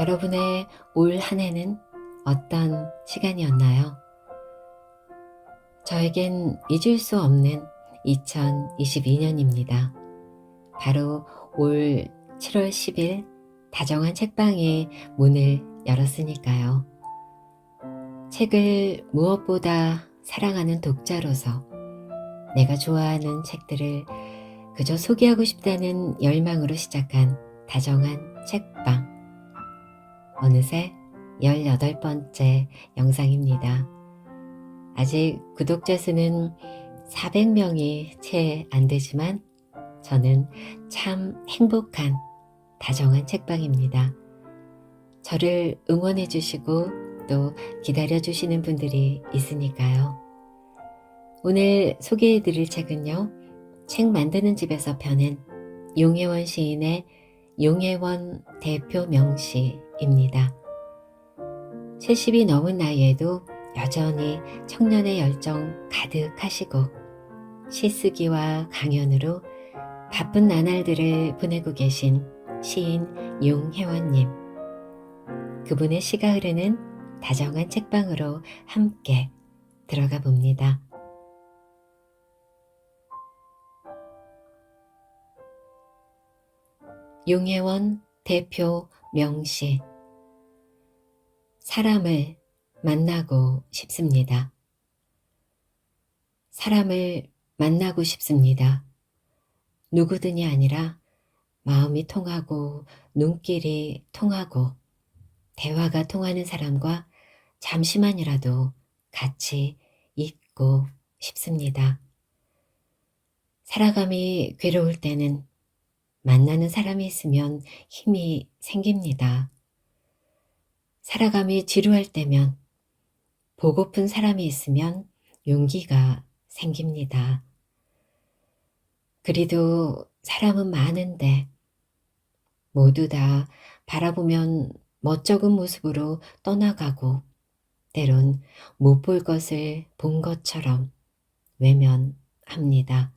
여러분의 올 한 해는 어떤 시간이었나요? 저에겐 잊을 수 없는 2022년입니다. 바로 올 7월 10일 다정한 책방의 문을 열었으니까요. 책을 무엇보다 사랑하는 독자로서 내가 좋아하는 책들을 그저 소개하고 싶다는 열망으로 시작한 다정한 책방. 어느새 18번째 영상입니다. 아직 구독자 수는 400명이 채 안 되지만 저는 참 행복한 다정한 책방입니다. 저를 응원해 주시고 또 기다려 주시는 분들이 있으니까요. 오늘 소개해 드릴 책은요. 책 만드는 집에서 펴낸 용혜원 시인의 용혜원 대표 명시입니다. 70이 넘은 나이에도 여전히 청년의 열정 가득하시고 시쓰기와 강연으로 바쁜 나날들을 보내고 계신 시인 용혜원님. 그분의 시가 흐르는 다정한 책방으로 함께 들어가 봅니다. 용혜원 대표 명시. 사람을 만나고 싶습니다. 사람을 만나고 싶습니다. 누구든이 아니라 마음이 통하고 눈길이 통하고 대화가 통하는 사람과 잠시만이라도 같이 있고 싶습니다. 살아감이 괴로울 때는 만나는 사람이 있으면 힘이 생깁니다. 살아감이 지루할 때면 보고픈 사람이 있으면 용기가 생깁니다. 그리도 사람은 많은데 모두 다 바라보면 멋쩍은 모습으로 떠나가고 때론 못 볼 것을 본 것처럼 외면합니다.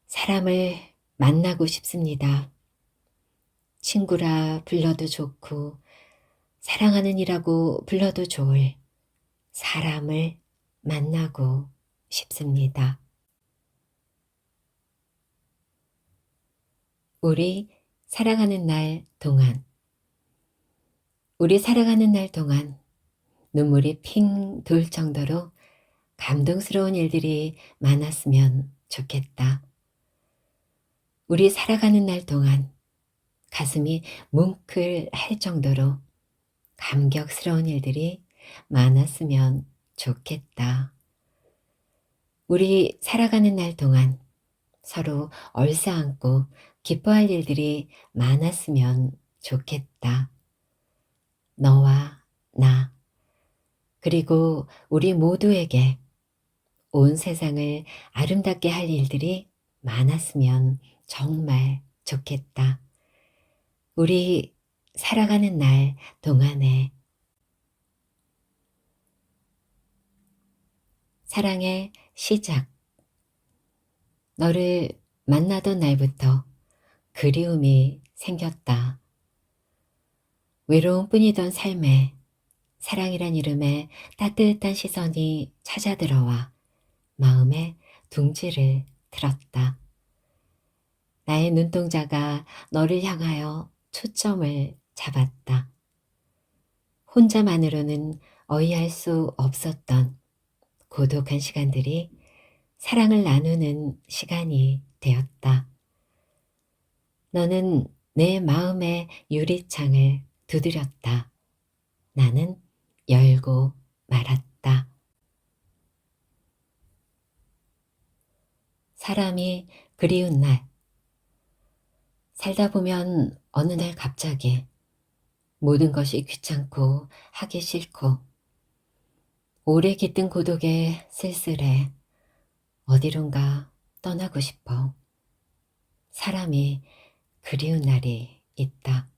사람을 만나고 싶습니다. 친구라 불러도 좋고 사랑하는 이라고 불러도 좋을 사람을 만나고 싶습니다. 우리 사랑하는 날 동안, 우리 사랑하는 날 동안 눈물이 핑 돌 정도로 감동스러운 일들이 많았으면 좋겠다. 우리 살아가는 날 동안 가슴이 뭉클할 정도로 감격스러운 일들이 많았으면 좋겠다. 우리 살아가는 날 동안 서로 얼싸안고 기뻐할 일들이 많았으면 좋겠다. 너와 나, 그리고 우리 모두에게 온 세상을 아름답게 할 일들이 많았으면 정말 좋겠다. 우리 살아가는 날 동안에 사랑의 시작. 너를 만나던 날부터 그리움이 생겼다. 외로움뿐이던 삶에 사랑이란 이름의 따뜻한 시선이 찾아들어와 마음에 둥지를 틀었다. 나의 눈동자가 너를 향하여 초점을 잡았다. 혼자만으로는 어이할 수 없었던 고독한 시간들이 사랑을 나누는 시간이 되었다. 너는 내 마음의 유리창을 두드렸다. 나는 열고 말았다. 사람이 그리운 날. 살다 보면 어느 날 갑자기 모든 것이 귀찮고 하기 싫고 오래 깃든 고독에 쓸쓸해 어디론가 떠나고 싶어. 사람이 그리운 날이 있다.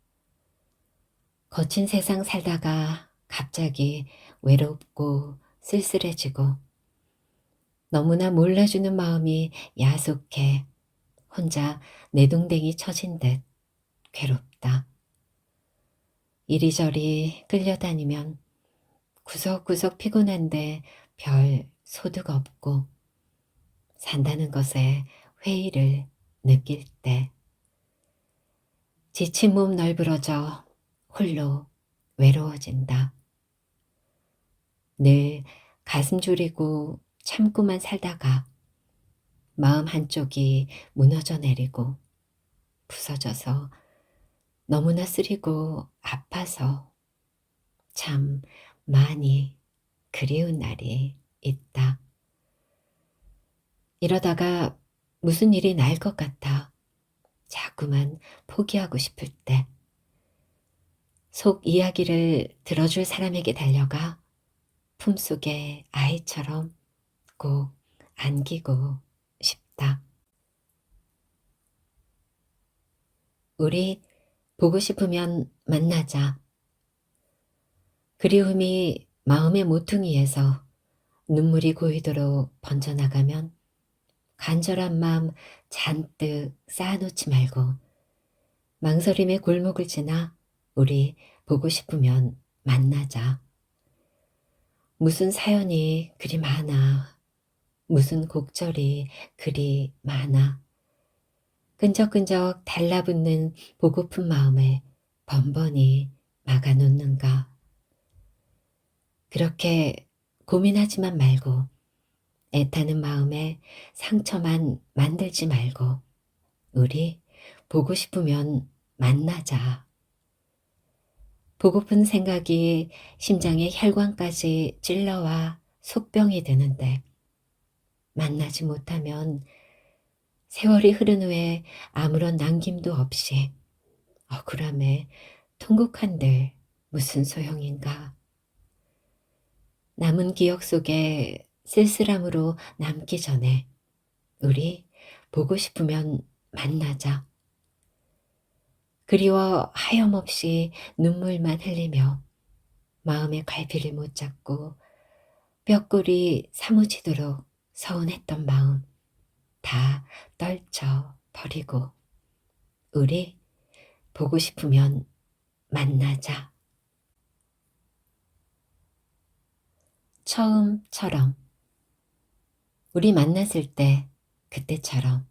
거친 세상 살다가 갑자기 외롭고 쓸쓸해지고 너무나 몰라주는 마음이 야속해 혼자 내동댕이 처진 듯 괴롭다. 이리저리 끌려다니면 구석구석 피곤한데 별 소득 없고 산다는 것에 회의를 느낄 때 지친 몸 널브러져 홀로 외로워진다. 늘 가슴 졸이고 참고만 살다가 마음 한쪽이 무너져 내리고 부서져서 너무나 쓰리고 아파서 참 많이 그리운 날이 있다. 이러다가 무슨 일이 날 것 같아 자꾸만 포기하고 싶을 때 속 이야기를 들어줄 사람에게 달려가 품속의 아이처럼 꼭 안기고 싶다. 우리 보고 싶으면 만나자. 그리움이 마음의 모퉁이에서 눈물이 고이도록 번져나가면 간절한 마음 잔뜩 쌓아놓지 말고 망설임의 골목을 지나 우리 보고 싶으면 만나자. 무슨 사연이 그리 많아. 무슨 곡절이 그리 많아. 끈적끈적 달라붙는 보고픈 마음을 번번이 막아놓는가. 그렇게 고민하지만 말고 애타는 마음에 상처만 만들지 말고 우리 보고 싶으면 만나자. 보고픈 생각이 심장의 혈관까지 찔러와 속병이 되는데 만나지 못하면 세월이 흐른 후에 아무런 남김도 없이 억울함에 통곡한들 무슨 소용인가. 남은 기억 속에 쓸쓸함으로 남기 전에 우리 보고 싶으면 만나자. 그리워 하염없이 눈물만 흘리며 마음의 갈피를 못 잡고 뼈골이 사무치도록 서운했던 마음 다 떨쳐 버리고 우리 보고 싶으면 만나자. 처음처럼 우리 만났을 때 그때처럼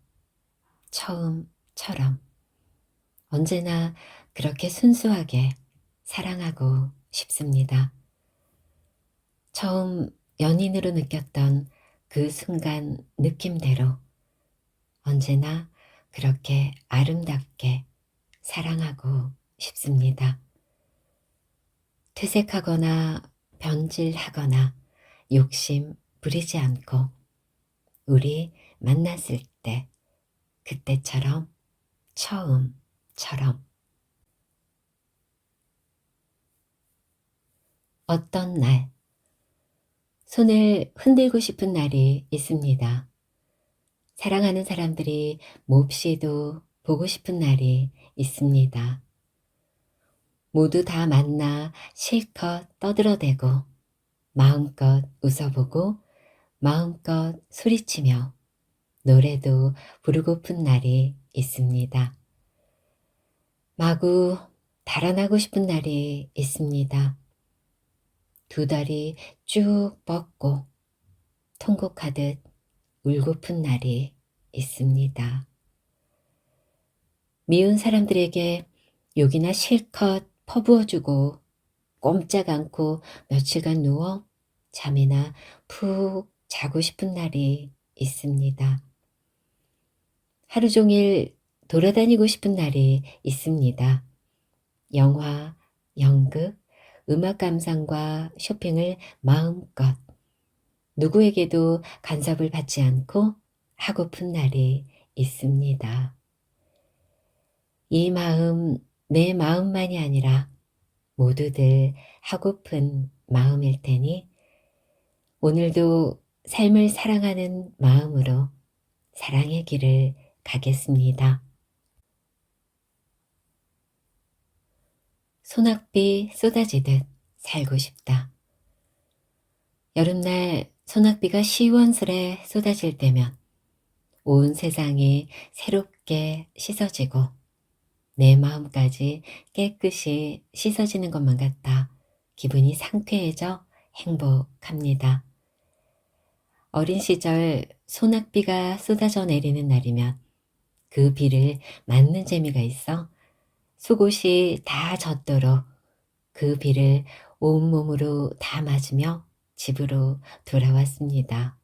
처음처럼 언제나 그렇게 순수하게 사랑하고 싶습니다. 처음 연인으로 느꼈던 그 순간 느낌대로 언제나 그렇게 아름답게 사랑하고 싶습니다. 퇴색하거나 변질하거나 욕심 부리지 않고 우리 만났을 때 그때처럼 처음처럼 어떤 날 손을 흔들고 싶은 날이 있습니다. 사랑하는 사람들이 몹시도 보고 싶은 날이 있습니다. 모두 다 만나 실컷 떠들어대고 마음껏 웃어보고 마음껏 소리치며 노래도 부르고픈 날이 있습니다. 마구 달아나고 싶은 날이 있습니다. 두 다리 쭉 뻗고 통곡하듯 울고픈 날이 있습니다. 미운 사람들에게 욕이나 실컷 퍼부어주고 꼼짝 않고 며칠간 누워 잠이나 푹 자고 싶은 날이 있습니다. 하루 종일 돌아다니고 싶은 날이 있습니다. 영화, 연극, 음악 감상과 쇼핑을 마음껏 누구에게도 간섭을 받지 않고 하고픈 날이 있습니다. 이 마음, 내 마음만이 아니라 모두들 하고픈 마음일 테니 오늘도 삶을 사랑하는 마음으로 사랑의 길을 가겠습니다. 소낙비 쏟아지듯 살고 싶다. 여름날 소낙비가 시원스레 쏟아질 때면 온 세상이 새롭게 씻어지고 내 마음까지 깨끗이 씻어지는 것만 같아 기분이 상쾌해져 행복합니다. 어린 시절 소낙비가 쏟아져 내리는 날이면 그 비를 맞는 재미가 있어 속옷이 다 젖도록 그 비를 온몸으로 다 맞으며 집으로 돌아왔습니다.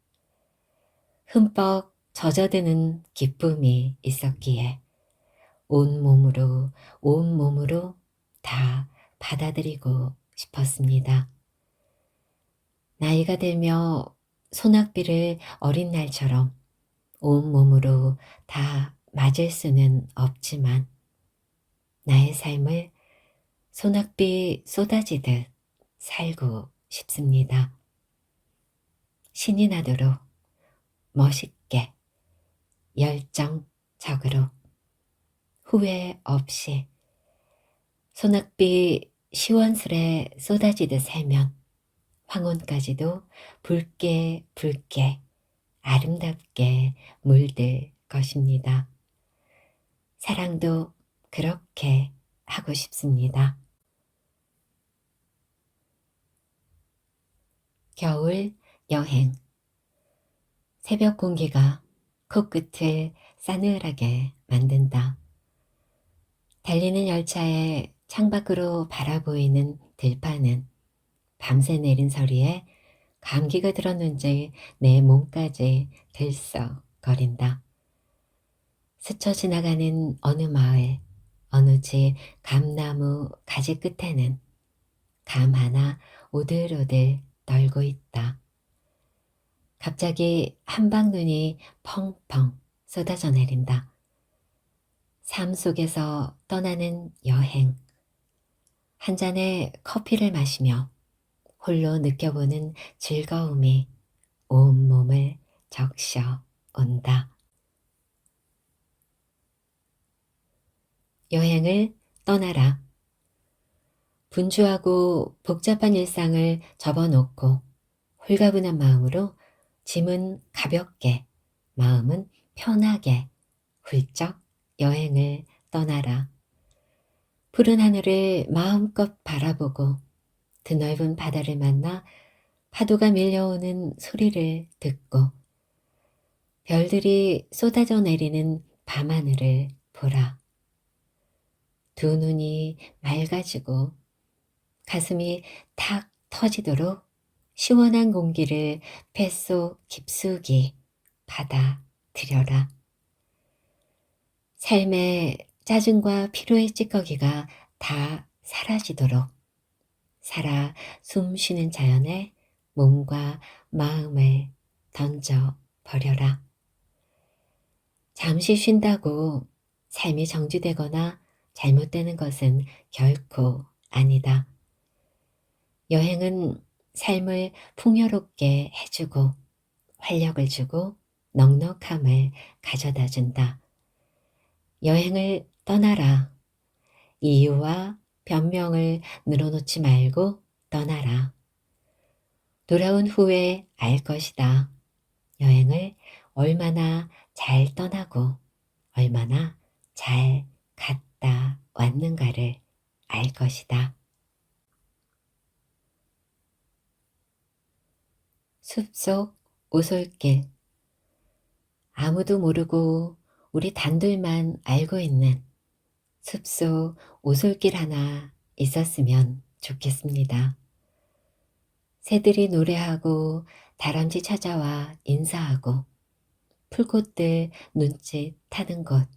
흠뻑 젖어드는 기쁨이 있었기에 온몸으로 온몸으로 다 받아들이고 싶었습니다. 나이가 들며 소낙비를 어린 날처럼 온몸으로 다 맞을 수는 없지만 나의 삶을 소낙비 쏟아지듯 살고 싶습니다. 신이 나도록 멋있게 열정적으로 후회 없이 소낙비 시원스레 쏟아지듯 살면 황혼까지도 붉게 붉게 아름답게 물들 것입니다. 사랑도 그렇게 하고 싶습니다. 겨울 여행. 새벽 공기가 코끝을 싸늘하게 만든다. 달리는 열차의 창밖으로 바라보이는 들판은 밤새 내린 서리에 감기가 들었는지 내 몸까지 들썩거린다. 스쳐 지나가는 어느 마을, 어느 집 감나무 가지 끝에는 감 하나 오들오들 떨고 있다. 갑자기 한방눈이 펑펑 쏟아져 내린다. 삶 속에서 떠나는 여행. 한 잔의 커피를 마시며 홀로 느껴보는 즐거움이 온몸을 적셔 온다. 여행을 떠나라. 분주하고 복잡한 일상을 접어놓고 홀가분한 마음으로 짐은 가볍게, 마음은 편하게 훌쩍 여행을 떠나라. 푸른 하늘을 마음껏 바라보고 드넓은 바다를 만나 파도가 밀려오는 소리를 듣고 별들이 쏟아져 내리는 밤하늘을 보라. 두 눈이 맑아지고 가슴이 탁 터지도록 시원한 공기를 뱃속 깊숙이 받아들여라. 삶의 짜증과 피로의 찌꺼기가 다 사라지도록 살아 숨쉬는 자연에 몸과 마음을 던져 버려라. 잠시 쉰다고 삶이 정지되거나 잘못되는 것은 결코 아니다. 여행은 삶을 풍요롭게 해주고 활력을 주고 넉넉함을 가져다 준다. 여행을 떠나라. 이유와 변명을 늘어놓지 말고 떠나라. 돌아온 후에 알 것이다. 여행을 얼마나 잘 떠나고 얼마나 잘 갔다 왔는가를 알 것이다. 숲속 오솔길. 아무도 모르고 우리 단둘만 알고 있는 숲속 오솔길 하나 있었으면 좋겠습니다. 새들이 노래하고 다람쥐 찾아와 인사하고 풀꽃들 눈짓 타는 곳,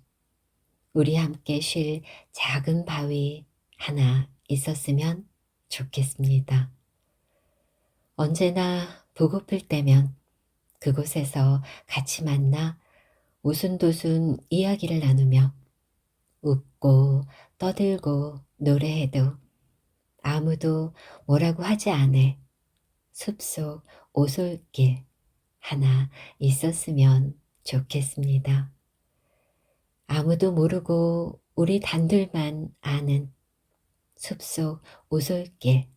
우리 함께 쉴 작은 바위 하나 있었으면 좋겠습니다. 언제나 보고플 때면 그곳에서 같이 만나 오순도순 이야기를 나누며 웃고 떠들고 노래해도 아무도 뭐라고 하지 않을 숲속 오솔길 하나 있었으면 좋겠습니다. 아무도 모르고 우리 단둘만 아는 숲속 오솔길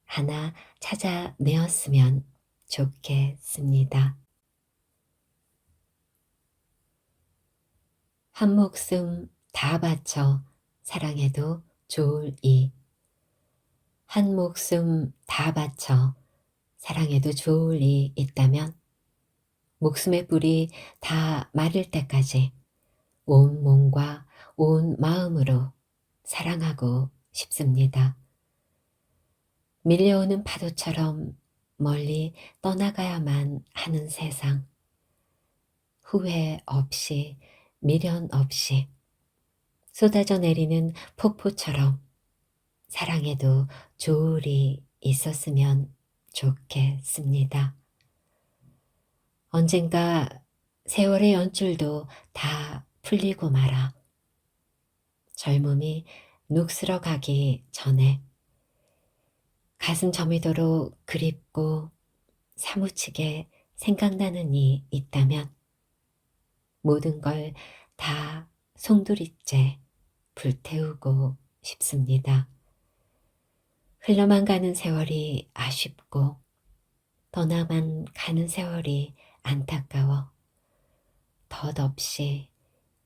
하나 찾아내었으면 좋겠습니다. 한 목숨 다 바쳐 사랑해도 좋을 이. 한 목숨 다 바쳐 사랑해도 좋을 이 있다면 목숨의 뿔이 다 마를 때까지 온 몸과 온 마음으로 사랑하고 싶습니다. 밀려오는 파도처럼 멀리 떠나가야만 하는 세상. 후회 없이 미련 없이 쏟아져 내리는 폭포처럼 사랑해도 좋을이 있었으면 좋겠습니다. 언젠가 세월의 연줄도 다 풀리고 말아 젊음이 녹슬어 가기 전에 가슴 저미도록 그립고 사무치게 생각나는 이 있다면 모든 걸 다 송두리째 불태우고 싶습니다. 흘러만 가는 세월이 아쉽고 떠나만 가는 세월이 안타까워 덧없이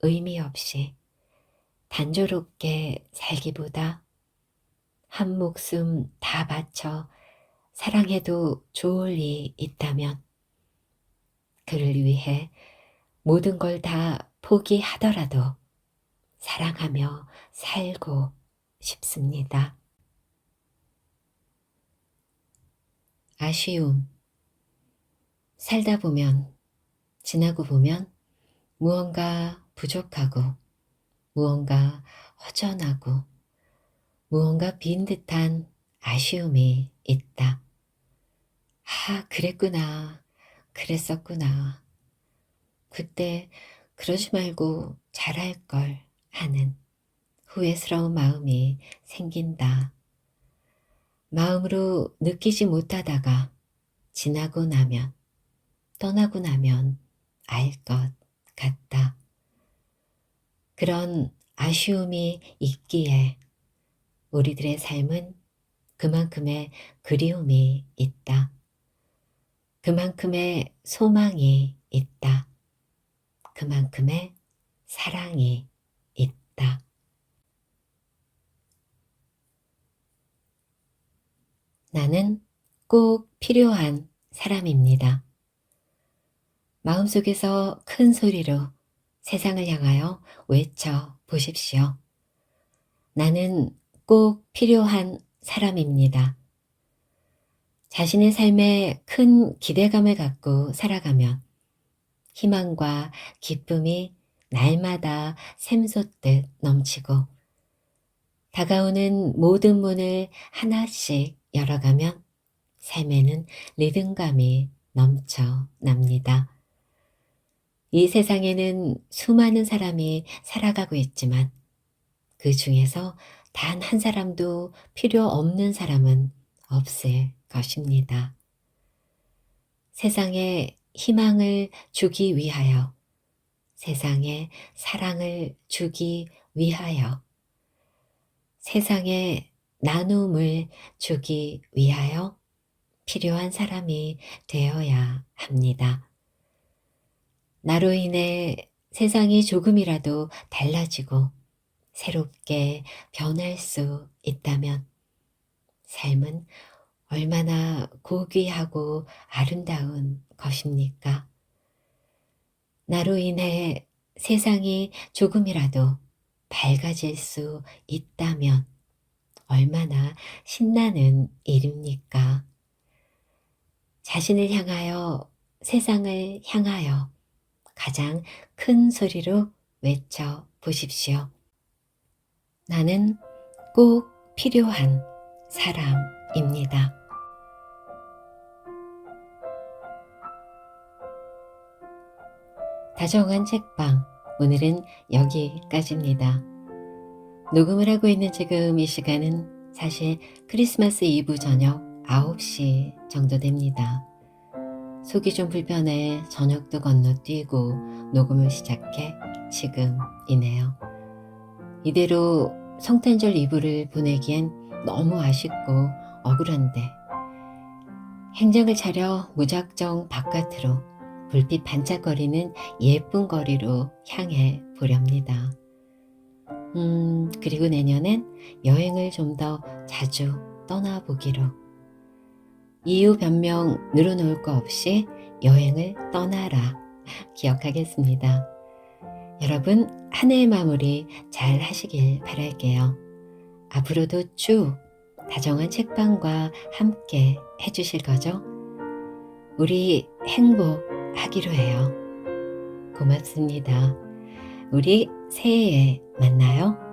의미 없이 단조롭게 살기보다 한 목숨 다 바쳐 사랑해도 좋을 리 있다면 그를 위해 모든 걸 다 포기하더라도 사랑하며 살고 싶습니다. 아쉬움. 살다 보면, 지나고 보면 무언가 부족하고, 무언가 허전하고, 무언가 빈 듯한 아쉬움이 있다. 아, 그랬구나. 그랬었구나. 그때 그러지 말고 잘할 걸 하는 후회스러운 마음이 생긴다. 마음으로 느끼지 못하다가 지나고 나면, 떠나고 나면 알 것 같다. 그런 아쉬움이 있기에 우리들의 삶은 그만큼의 그리움이 있다. 그만큼의 소망이 있다. 그만큼의 사랑이 있다. 나는 꼭 필요한 사람입니다. 마음속에서 큰 소리로 세상을 향하여 외쳐 보십시오. 나는 꼭 필요한 사람입니다. 자신의 삶에 큰 기대감을 갖고 살아가면 희망과 기쁨이 날마다 샘솟듯 넘치고 다가오는 모든 문을 하나씩 열어가면 삶에는 리듬감이 넘쳐납니다. 이 세상에는 수많은 사람이 살아가고 있지만 그 중에서 단 한 사람도 필요 없는 사람은 없을 것입니다. 세상에 희망을 주기 위하여, 세상에 사랑을 주기 위하여, 세상에 나눔을 주기 위하여 필요한 사람이 되어야 합니다. 나로 인해 세상이 조금이라도 달라지고 새롭게 변할 수 있다면 삶은 얼마나 고귀하고 아름다운 것입니까? 나로 인해 세상이 조금이라도 밝아질 수 있다면 얼마나 신나는 일입니까? 자신을 향하여, 세상을 향하여 가장 큰 소리로 외쳐 보십시오. 나는 꼭 필요한 사람입니다. 다정한 책방, 오늘은 여기까지입니다. 녹음을 하고 있는 지금 이 시간은 사실 크리스마스 이브 저녁 9시 정도 됩니다. 속이 좀 불편해 저녁도 건너뛰고 녹음을 시작해 지금이네요. 이대로 성탄절 이브를 보내기엔 너무 아쉽고 억울한데 행정을 차려 무작정 바깥으로 불빛 반짝거리는 예쁜 거리로 향해 보렵니다. 그리고 내년엔 여행을 좀 더 자주 떠나보기로. 이유 변명 늘어놓을 거 없이 여행을 떠나라. 기억하겠습니다. 여러분, 한 해의 마무리 잘 하시길 바랄게요. 앞으로도 쭉 다정한 책방과 함께 해주실 거죠? 우리 행복하기로 해요. 고맙습니다. 우리 새해에 만나요.